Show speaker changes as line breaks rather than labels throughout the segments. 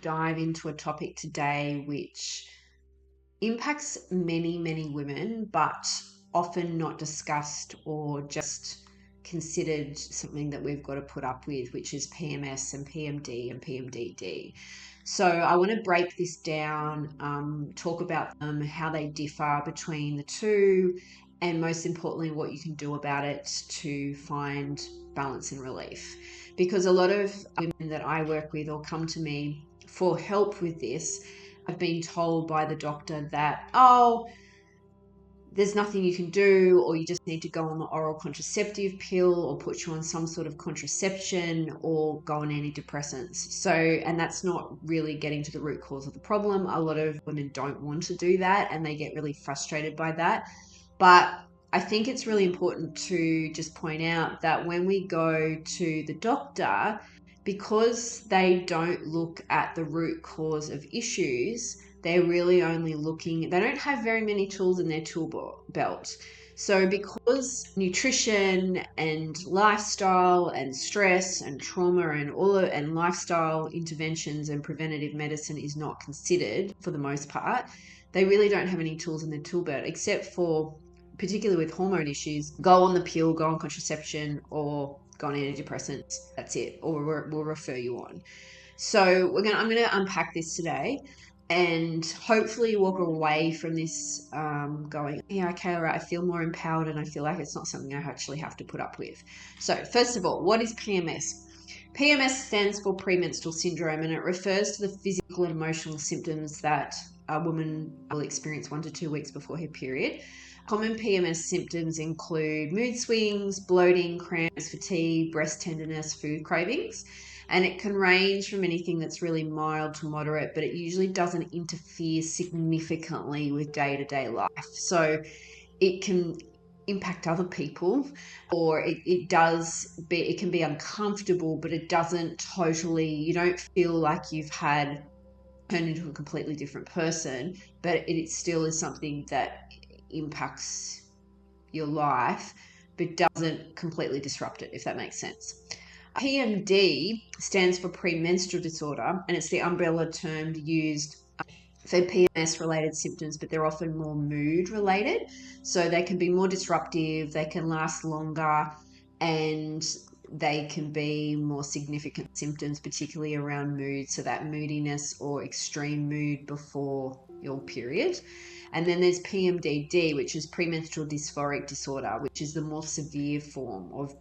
dive into a topic today which impacts many, many women, but often not discussed or just considered something that we've got to put up with, which is PMS and PMD and PMDD. So I want to break this down, talk about how they differ between the two, and most importantly, what you can do about it to find balance and relief. Because a lot of women that I work with or come to me for help with this, I've been told by the doctor that, oh, there's nothing you can do, or you just need to go on the oral contraceptive pill or put you on some sort of contraception or go on antidepressants. So, and that's not really getting to the root cause of the problem. A lot of women don't want to do that and they get really frustrated by that. But I think it's really important to just point out that when we go to the doctor, because they don't look at the root cause of issues, they're really only looking, they don't have very many tools in their tool belt. So because nutrition and lifestyle and stress and trauma and lifestyle interventions and preventative medicine is not considered for the most part, they really don't have any tools in their tool belt except for, particularly with hormone issues, go on the pill, go on contraception, or go on antidepressants. That's it, or we'll refer you on. So I'm going to unpack this today, and hopefully walk away from this going, yeah, okay, all right, I feel more empowered and I feel like it's not something I actually have to put up with. So first of all, what is PMS? PMS stands for premenstrual syndrome, and it refers to the physical and emotional symptoms that a woman will experience 1 to 2 weeks before her period. Common PMS symptoms include mood swings, bloating, cramps, fatigue, breast tenderness, food cravings. And it can range from anything that's really mild to moderate, but it usually doesn't interfere significantly with day-to-day life. So it can impact other people, or it can be uncomfortable, but it doesn't totally, you don't feel like you've turned into a completely different person, but it still is something that impacts your life, but doesn't completely disrupt it, if that makes sense. PMD stands for premenstrual disorder, and it's the umbrella term used for PMS related symptoms, but they're often more mood related. So they can be more disruptive, they can last longer, and they can be more significant symptoms, particularly around mood. So that moodiness or extreme mood before your period. And then there's PMDD, which is premenstrual dysphoric disorder, which is the more severe form of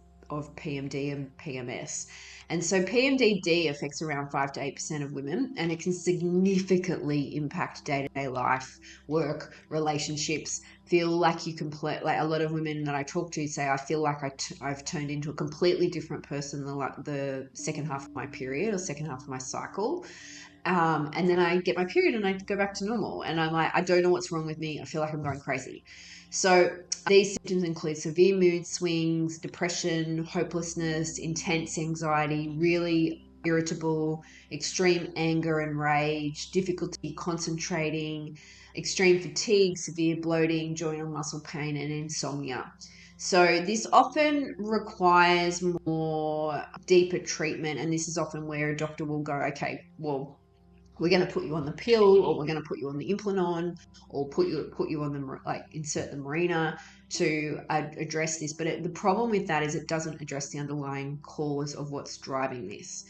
PMD and PMS. And so PMDD affects around 5 to 8% of women, and it can significantly impact day-to-day life, work, relationships. Feel like like a lot of women that I talk to say, I feel like I've turned into a completely different person the second half of my period or second half of my cycle. And then I get my period and I go back to normal. And I'm like, I don't know what's wrong with me. I feel like I'm going crazy. So these symptoms include severe mood swings, depression, hopelessness, intense anxiety, really irritable, extreme anger and rage, difficulty concentrating, extreme fatigue, severe bloating, joint or muscle pain, and insomnia. So this often requires more deeper treatment, and this is often where a doctor will go, okay, well, we're going to put you on the pill, or we're going to put you on the implanon, or put you on the, like, insert the Mirena to address this. But the problem with that is it doesn't address the underlying cause of what's driving this.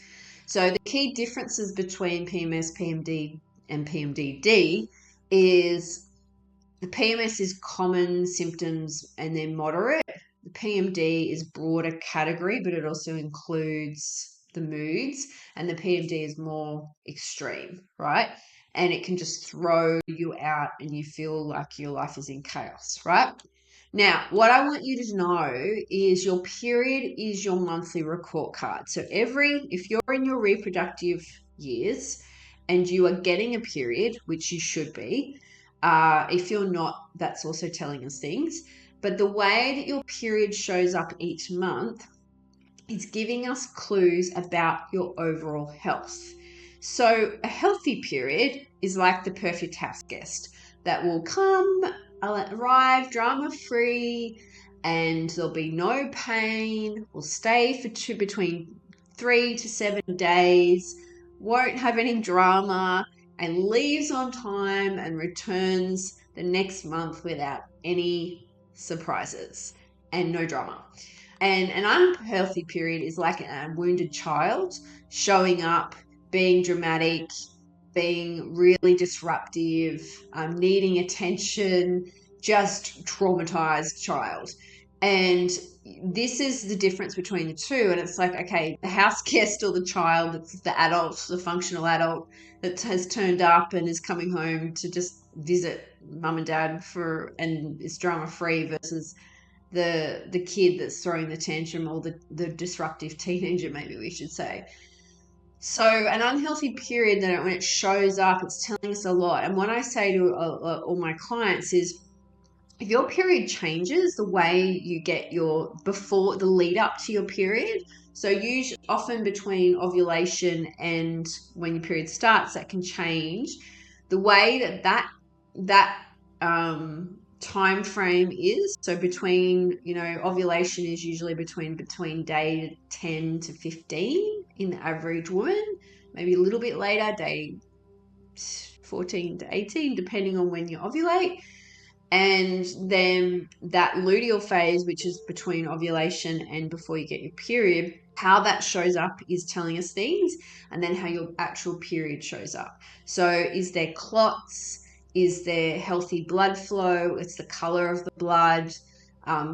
So the key differences between PMS, PMD, and PMDD is the PMS is common symptoms and they're moderate. The PMD is broader category, but it also includes the moods, and the PMD is more extreme, right? And it can just throw you out and you feel like your life is in chaos, right? Now, what I want you to know is your period is your monthly report card. So if you're in your reproductive years and you are getting a period, which you should be, if you're not, that's also telling us things. But the way that your period shows up each month is giving us clues about your overall health. So a healthy period is like the perfect house guest that will arrive drama-free, and there'll be no pain, will stay for between 3 to 7 days, won't have any drama, and leaves on time and returns the next month without any surprises and no drama. And an unhealthy period is like a wounded child showing up, being dramatic, being really disruptive, needing attention, just traumatized child. And this is the difference between the two. And it's like, okay, the house guest or the child, it's the adult, the functional adult that has turned up and is coming home to just visit mum and dad and is drama free, versus the kid that's throwing the tantrum, or the disruptive teenager, maybe we should say. So an unhealthy period, that when it shows up, it's telling us a lot. And what I say to all my clients is, if your period changes, the way you get before the lead up to your period, so usually often between ovulation and when your period starts, that can change. The way that time frame is, so between, ovulation is usually between day 10 to 15 in the average woman, maybe a little bit later, day 14 to 18, depending on when you ovulate. And then that luteal phase, which is between ovulation and before you get your period, how that shows up is telling us things. And then how your actual period shows up. So is there clots? Is there healthy blood flow? It's the color of the blood.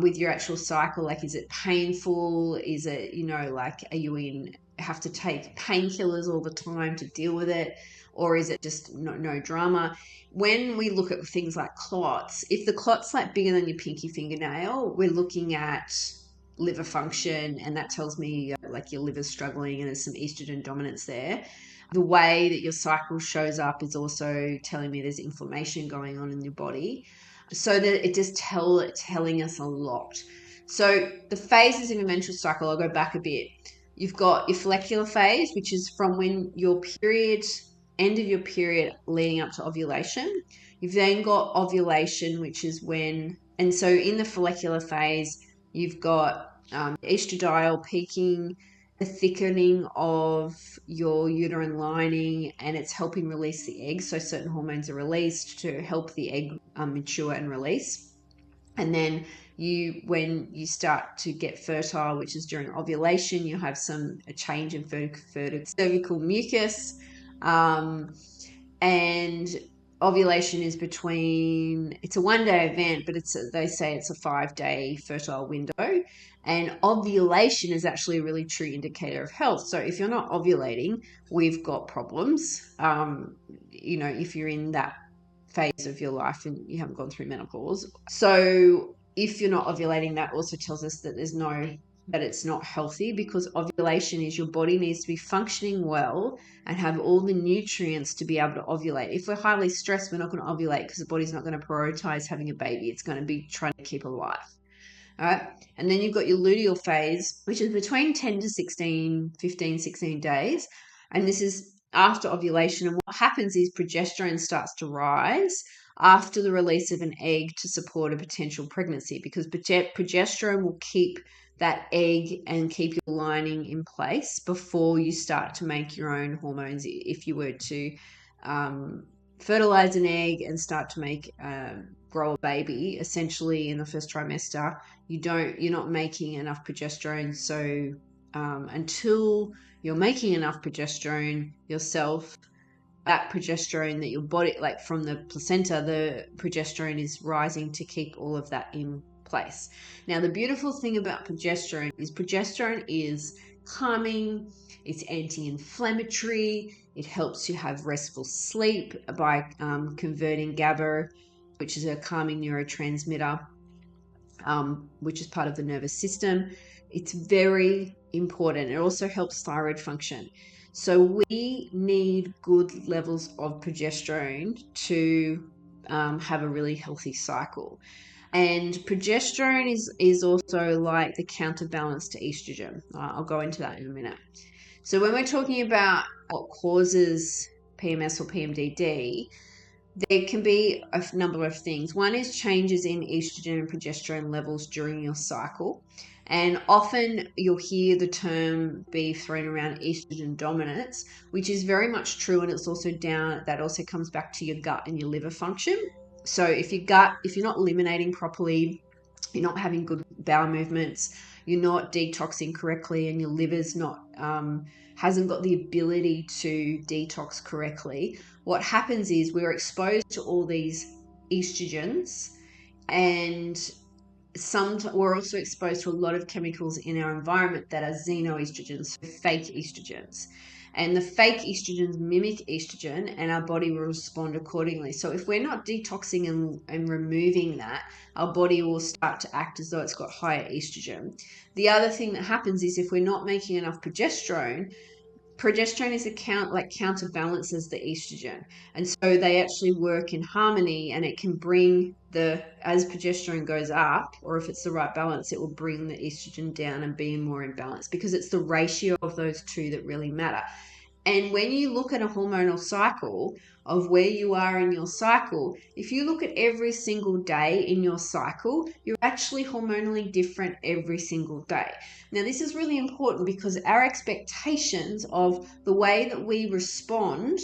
With your actual cycle, like, is it painful? Is it, like, are you have to take painkillers all the time to deal with it? Or is it just no drama? When we look at things like clots, if the clot's like bigger than your pinky fingernail, we're looking at liver function, and that tells me like your liver's struggling and there's some estrogen dominance there. The way that your cycle shows up is also telling me there's inflammation going on in your body. So that it just telling us a lot. So the phases in your menstrual cycle, I'll go back a bit. You've got your follicular phase, which is from when your period, end of your period leading up to ovulation. You've then got ovulation, which is and so in the follicular phase, you've got estradiol peaking, the thickening of your uterine lining, and it's helping release the egg. So certain hormones are released to help the egg mature and release. And then when you start to get fertile, which is during ovulation, you have a change in cervical mucus. And ovulation is it's a 1-day event, but they say it's a 5-day fertile window. And ovulation is actually a really true indicator of health. So if you're not ovulating, we've got problems. If you're in that phase of your life and you haven't gone through menopause. So if you're not ovulating, that also tells us that that it's not healthy, because ovulation is your body needs to be functioning well and have all the nutrients to be able to ovulate. If we're highly stressed, we're not going to ovulate, because the body's not going to prioritize having a baby. It's going to be trying to keep alive. All right. And then you've got your luteal phase, which is between 10 to 16 days. And this is after ovulation. And what happens is progesterone starts to rise after the release of an egg to support a potential pregnancy, because progesterone will keep that egg and keep your lining in place before you start to make your own hormones. If you were to fertilize an egg and start to grow a baby, essentially in the first trimester, you're not making enough progesterone. So until you're making enough progesterone yourself, that progesterone that your body, like from the placenta, the progesterone is rising to keep all of that in place. Now, the beautiful thing about progesterone is calming, it's anti-inflammatory, it helps you have restful sleep by converting GABA, which is a calming neurotransmitter, which is part of the nervous system. It's very important. It also helps thyroid function. So we need good levels of progesterone to have a really healthy cycle. And progesterone is also like the counterbalance to estrogen. I'll go into that in a minute. So when we're talking about what causes PMS or PMDD, there can be a number of things. One is changes in estrogen and progesterone levels during your cycle. And often you'll hear the term be thrown around, estrogen dominance, which is very much true. And it's also that also comes back to your gut and your liver function. So if you're not eliminating properly, you're not having good bowel movements, you're not detoxing correctly, and your liver's not hasn't got the ability to detox correctly, what happens is we're exposed to all these estrogens, and we're also exposed to a lot of chemicals in our environment that are xenoestrogens, so fake estrogens. And the fake estrogens mimic estrogen, and our body will respond accordingly. So if we're not detoxing and removing that, our body will start to act as though it's got higher estrogen. The other thing that happens is if we're not making enough progesterone is counterbalances the estrogen, and so they actually work in harmony, and it can bring as progesterone goes up, or if it's the right balance, it will bring the estrogen down and be more in balance, because it's the ratio of those two that really matter. And when you look at a hormonal cycle of where you are in your cycle, if you look at every single day in your cycle, you're actually hormonally different every single day. Now, this is really important because our expectations of the way that we respond,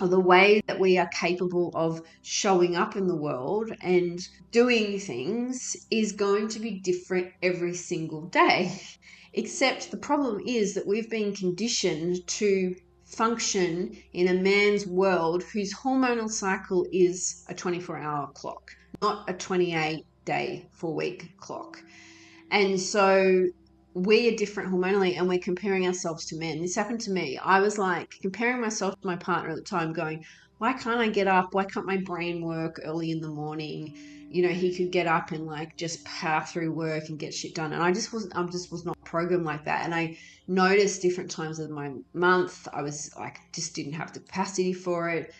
or the way that we are capable of showing up in the world and doing things, is going to be different every single day. Except the problem is that we've been conditioned to function in a man's world whose hormonal cycle is a 24-hour clock, not a 28-day, 4-week clock. And so we are different hormonally, and we're comparing ourselves to men. This happened to me. I was like comparing myself to my partner at the time, going, why can't I get up? Why can't my brain work early in the morning? He could get up and like just power through work and get shit done. And I just was not programmed like that. And I noticed different times of my month, I was like, just didn't have the capacity for it.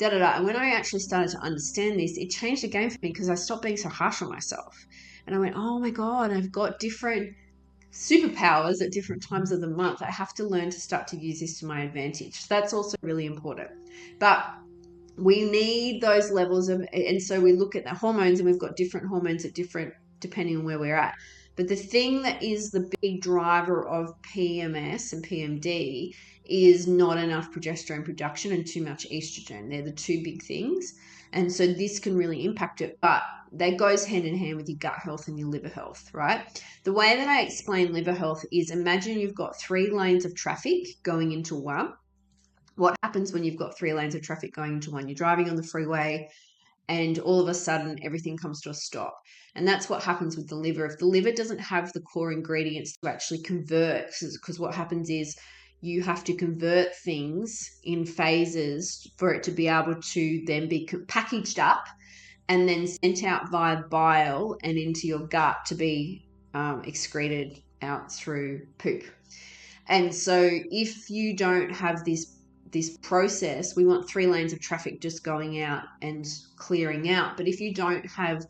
And when I actually started to understand this, it changed the game for me, because I stopped being so harsh on myself. And I went, oh my God, I've got different superpowers at different times of the month. I have to learn to start to use this to my advantage. That's also really important. But we need those levels and so we look at the hormones, and we've got different hormones depending on where we're at. But the thing that is the big driver of PMS and PMD is not enough progesterone production and too much estrogen. They're the two big things. And so this can really impact it, but that goes hand in hand with your gut health and your liver health, right? The way that I explain liver health is, imagine you've got 3 lanes of traffic going into one. What happens when you've got 3 lanes of traffic going into one? You're driving on the freeway, and all of a sudden everything comes to a stop. And that's what happens with the liver. If the liver doesn't have the core ingredients to actually convert, because what happens is you have to convert things in phases for it to be able to then be packaged up and then sent out via bile and into your gut to be excreted out through poop. And so if you don't have this process, we want 3 lanes of traffic just going out and clearing out. But if you don't have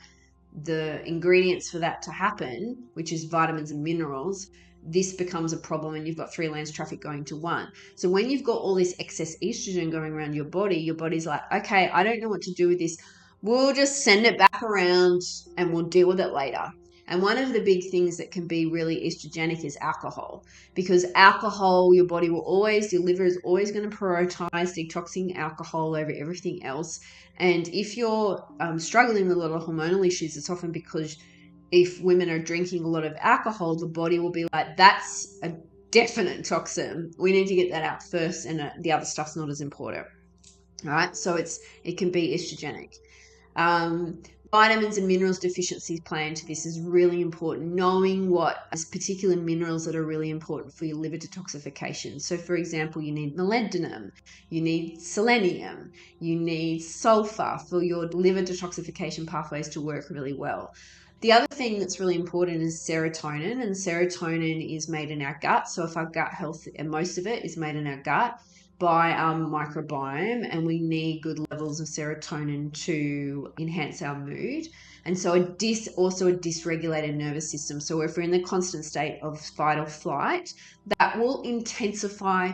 the ingredients for that to happen, which is vitamins and minerals, this becomes a problem, and you've got 3 lanes of traffic going to one. So when you've got all this excess estrogen going around your body's like, okay, I don't know what to do with this. We'll just send it back around and we'll deal with it later. And one of the big things that can be really estrogenic is alcohol, because alcohol, your liver is always going to prioritize detoxing alcohol over everything else. And if you're struggling with a lot of hormonal issues, it's often because if women are drinking a lot of alcohol, the body will be like, that's a definite toxin. We need to get that out first, and the other stuff's not as important. All right, so it can be estrogenic. Vitamins and minerals deficiencies play into this is really important. Knowing what particular minerals that are really important for your liver detoxification. So, for example, you need molybdenum, you need selenium, you need sulfur for your liver detoxification pathways to work really well. The other thing that's really important is serotonin, and serotonin is made in our gut. So if our gut health, and most of it is made in our gut by our microbiome, and we need good levels of serotonin to enhance our mood. And so also a dysregulated nervous system. So if we're in the constant state of fight or flight, that will intensify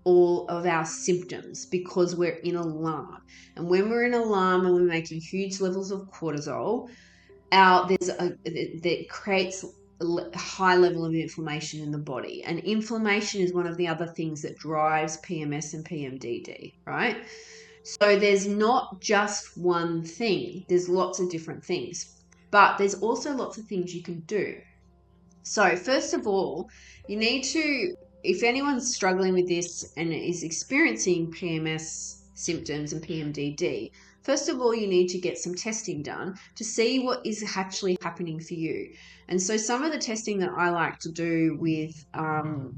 all of our symptoms because we're in alarm. And when we're in alarm and we're making huge levels of cortisol, that creates high level of inflammation in the body. And inflammation is one of the other things that drives PMS and PMDD, right? So there's not just one thing, there's lots of different things, but there's also lots of things you can do. So first of all, you need to, if anyone's struggling with this and is experiencing PMS symptoms and PMDD, first of all, you need to get some testing done to see what is actually happening for you. And so some of the testing that I like to do with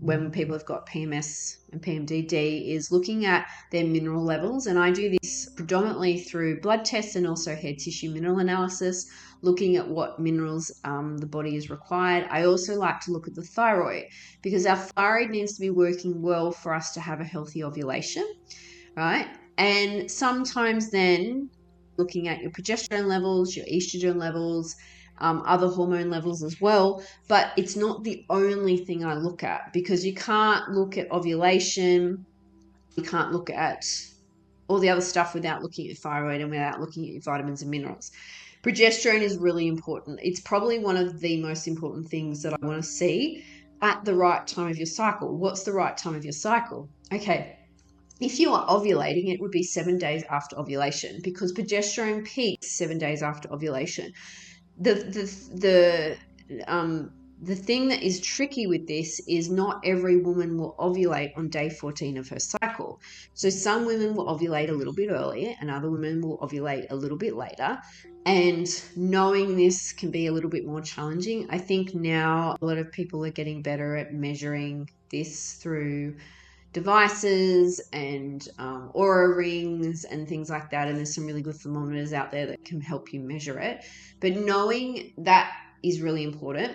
when people have got PMS and PMDD is looking at their mineral levels. And I do this predominantly through blood tests and also hair tissue mineral analysis, looking at what minerals the body is required. I also like to look at the thyroid because our thyroid needs to be working well for us to have a healthy ovulation, right? And sometimes then looking at your progesterone levels, your estrogen levels, other hormone levels as well. But it's not the only thing I look at because you can't look at ovulation, you can't look at all the other stuff without looking at your thyroid and without looking at your vitamins and minerals. Progesterone is really important. It's probably one of the most important things that I want to see at the right time of your cycle. What's the right time of your cycle? Okay, if you are ovulating, it would be 7 days after ovulation because progesterone peaks 7 days after ovulation. The thing that is tricky with this is not every woman will ovulate on day 14 of her cycle. So some women will ovulate a little bit earlier and other women will ovulate a little bit later. And knowing this can be a little bit more challenging. I think now a lot of people are getting better at measuring this through devices and aura rings and things like that, and there's some really good thermometers out there that can help you measure it. But knowing that is really important,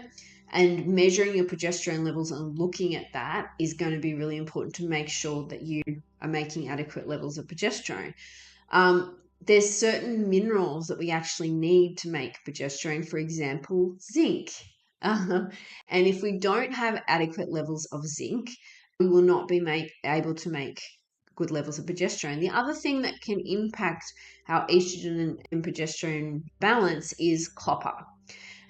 and measuring your progesterone levels and looking at that is going to be really important to make sure that you are making adequate levels of progesterone. There's certain minerals that we actually need to make progesterone, for example zinc. And if we don't have adequate levels of zinc, we will not be able to make good levels of progesterone. The other thing that can impact our estrogen and progesterone balance is copper.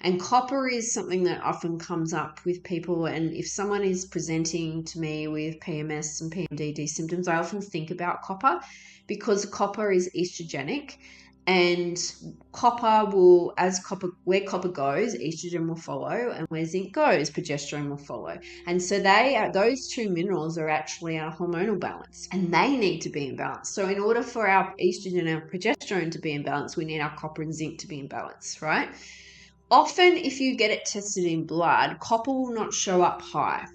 And copper is something that often comes up with people. And if someone is presenting to me with PMS and PMDD symptoms, I often think about copper because copper is estrogenic. And copper will, where copper goes, estrogen will follow, and where zinc goes, progesterone will follow. And so those two minerals are actually our hormonal balance, and they need to be in balance. So in order for our estrogen and our progesterone to be in balance, we need our copper and zinc to be in balance, right? Often, if you get it tested in blood, copper will not show up high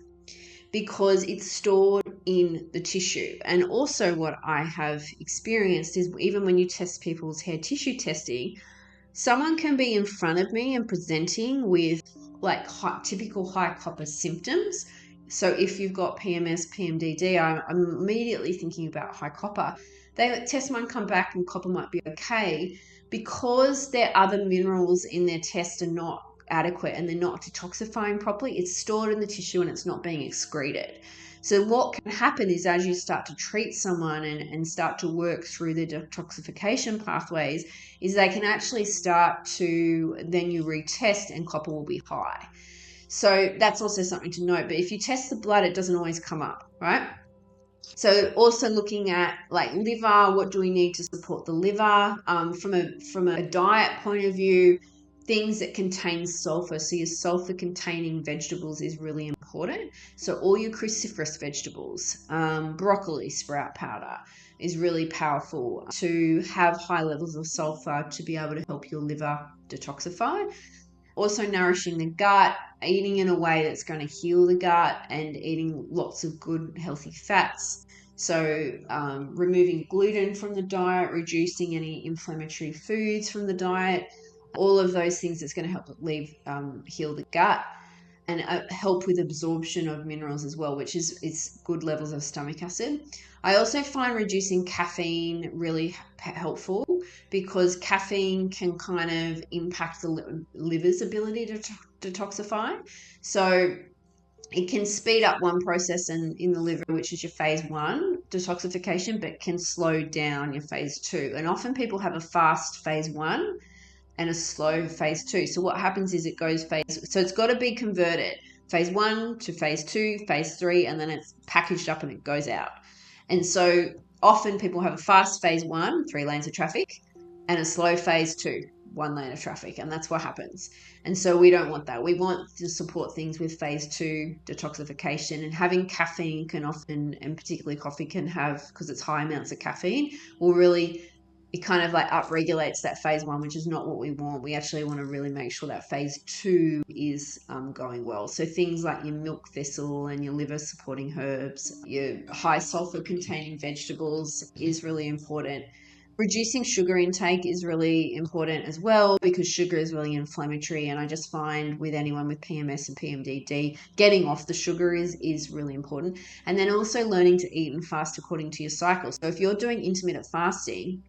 because it's stored in the tissue. And also what I have experienced is even when you test people's hair tissue testing, someone can be in front of me and presenting with like typical high copper symptoms. So if you've got PMS, PMDD, I'm immediately thinking about high copper. They test mine, come back and copper might be okay because their other minerals in their test are not adequate and they're not detoxifying properly. It's stored in the tissue and it's not being excreted. So what can happen is as you start to treat someone and start to work through the detoxification pathways, is they can actually start to, then you retest and copper will be high. So that's also something to note. But if you test the blood, it doesn't always come up, right? So also looking at like liver, what do we need to support the liver? From a diet point of view, things that contain sulfur. So your sulfur containing vegetables is really important. So all your cruciferous vegetables, broccoli sprout powder is really powerful to have high levels of sulfur to be able to help your liver detoxify. Also nourishing the gut, eating in a way that's going to heal the gut and eating lots of good healthy fats. So removing gluten from the diet, reducing any inflammatory foods from the diet, all of those things that's going to help heal the gut and help with absorption of minerals as well, which is good levels of stomach acid. I also find reducing caffeine really helpful because caffeine can kind of impact the liver's ability to detoxify. So it can speed up one process in the liver, which is your phase 1 detoxification, but can slow down your phase 2. And often people have a fast phase 1 and a slow phase 2. So what happens is it goes so it's got to be converted phase 1 to phase 2, phase 3, and then it's packaged up and it goes out. And so often people have a fast phase 1, 3 lanes of traffic, and a slow phase 2, 1 lane of traffic, and that's what happens. And so we don't want that. We want to support things with phase 2 detoxification, and having caffeine can often, and particularly coffee can have, because it's high amounts of caffeine, will really, it kind of like upregulates that phase 1, which is not what we want. We actually want to really make sure that phase 2 is going well. So things like your milk thistle and your liver supporting herbs, your high sulfur containing vegetables is really important. Reducing sugar intake is really important as well, because sugar is really inflammatory. And I just find with anyone with PMS and PMDD, getting off the sugar is really important. And then also learning to eat and fast according to your cycle. So if you're doing intermittent fasting,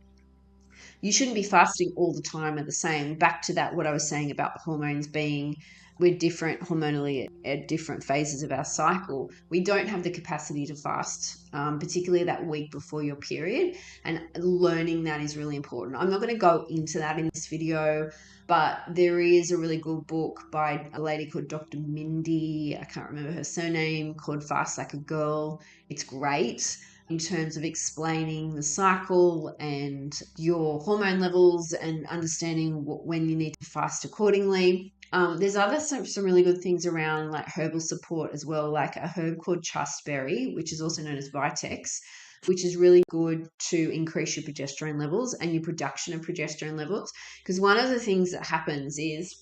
you shouldn't be fasting all the time at the same. Back to that, what I was saying about the hormones being, we're different hormonally at different phases of our cycle. We don't have the capacity to fast, particularly that week before your period. And learning that is really important. I'm not going to go into that in this video, but there is a really good book by a lady called Dr. Mindy, I can't remember her surname, called Fast Like a Girl. It's great in terms of explaining the cycle and your hormone levels and understanding when you need to fast accordingly. There's some really good things around like herbal support as well, like a herb called chasteberry, which is also known as Vitex, which is really good to increase your progesterone levels and your production of progesterone levels. Because one of the things that happens is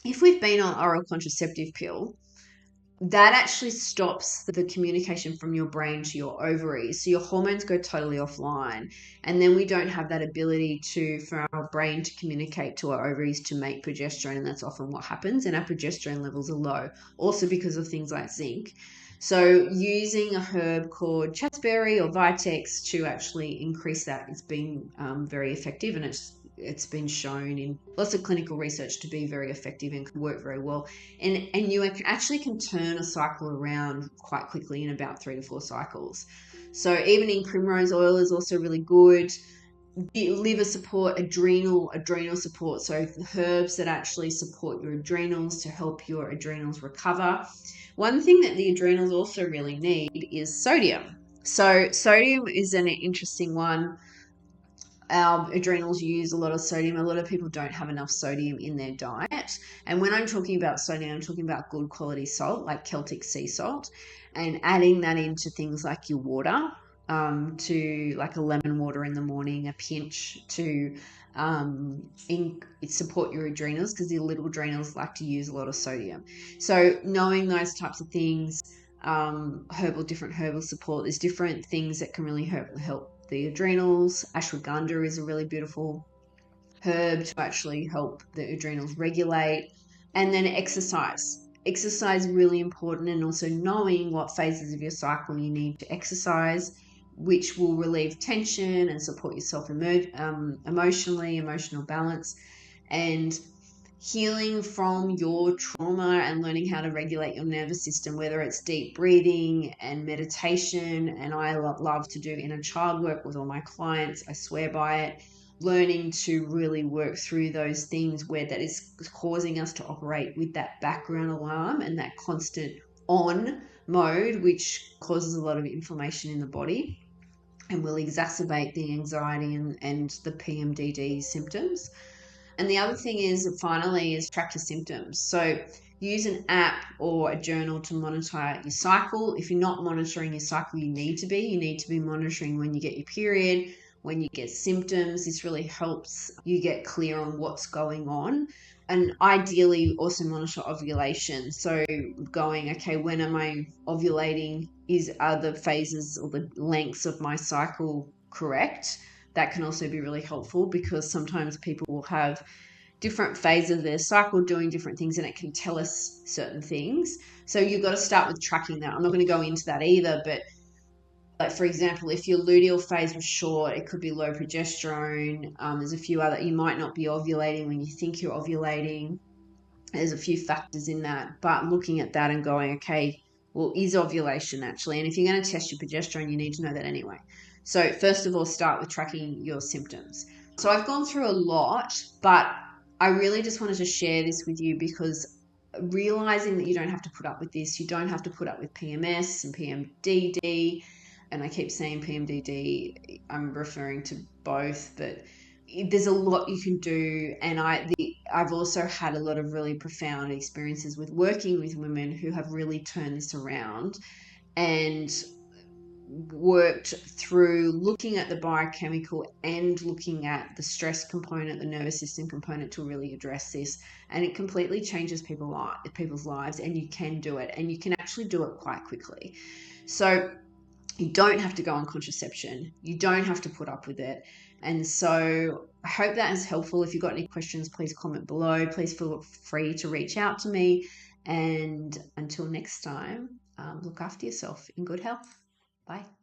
if we've been on oral contraceptive pill, that actually stops the communication from your brain to your ovaries. So your hormones go totally offline. And then we don't have that ability for our brain to communicate to our ovaries to make progesterone. And that's often what happens. And our progesterone levels are low, also because of things like zinc. So using a herb called chasteberry or Vitex to actually increase that, it's been very effective, and it's been shown in lots of clinical research to be very effective and can work very well. And you actually can turn a cycle around quite quickly in about 3 to 4 cycles. So even in primrose oil is also really good. Liver support, adrenal support. So herbs that actually support your adrenals to help your adrenals recover. One thing that the adrenals also really need is sodium. So sodium is an interesting one. Our adrenals use a lot of sodium. A lot of people don't have enough sodium in their diet. And when I'm talking about sodium, I'm talking about good quality salt, like Celtic sea salt, and adding that into things like your water, to like a lemon water in the morning, a pinch to support your adrenals, because the little adrenals like to use a lot of sodium. So knowing those types of things, different herbal support, there's different things that can really help the adrenals. Ashwagandha is a really beautiful herb to actually help the adrenals regulate. And then exercise is really important, and also knowing what phases of your cycle you need to exercise, which will relieve tension and support yourself emotional balance, and healing from your trauma and learning how to regulate your nervous system, whether it's deep breathing and meditation. And I love to do inner child work with all my clients. I swear by it. Learning to really work through those things where that is causing us to operate with that background alarm and that constant on mode, which causes a lot of inflammation in the body and will exacerbate the anxiety and the PMDD symptoms. And the other thing is, finally, is track your symptoms. So use an app or a journal to monitor your cycle. If you're not monitoring your cycle, you need to be monitoring when you get your period, when you get symptoms. This really helps you get clear on what's going on. And ideally also monitor ovulation. So going, okay, when am I ovulating? Are the phases or the lengths of my cycle correct? That can also be really helpful, because sometimes people will have different phases of their cycle doing different things, and it can tell us certain things. So you've got to start with tracking that. I'm not going to go into that either, but like, for example, if your luteal phase was short, it could be low progesterone. There's a few other, you might not be ovulating when you think you're ovulating. There's a few factors in that, but looking at that and going, okay, well, is ovulation actually? And if you're going to test your progesterone, you need to know that anyway. So first of all, start with tracking your symptoms. So I've gone through a lot, but I really just wanted to share this with you because realizing that you don't have to put up with this, you don't have to put up with PMS and PMDD. And I keep saying PMDD, I'm referring to both, but there's a lot you can do. And I've also had a lot of really profound experiences with working with women who have really turned this around and worked through looking at the biochemical and looking at the stress component, the nervous system component, to really address this. And it completely changes people's lives, and you can do it, and you can actually do it quite quickly. So you don't have to go on contraception. You don't have to put up with it. And so I hope that is helpful. If you've got any questions, please comment below. Please feel free to reach out to me. And until next time, look after yourself in good health. Bye.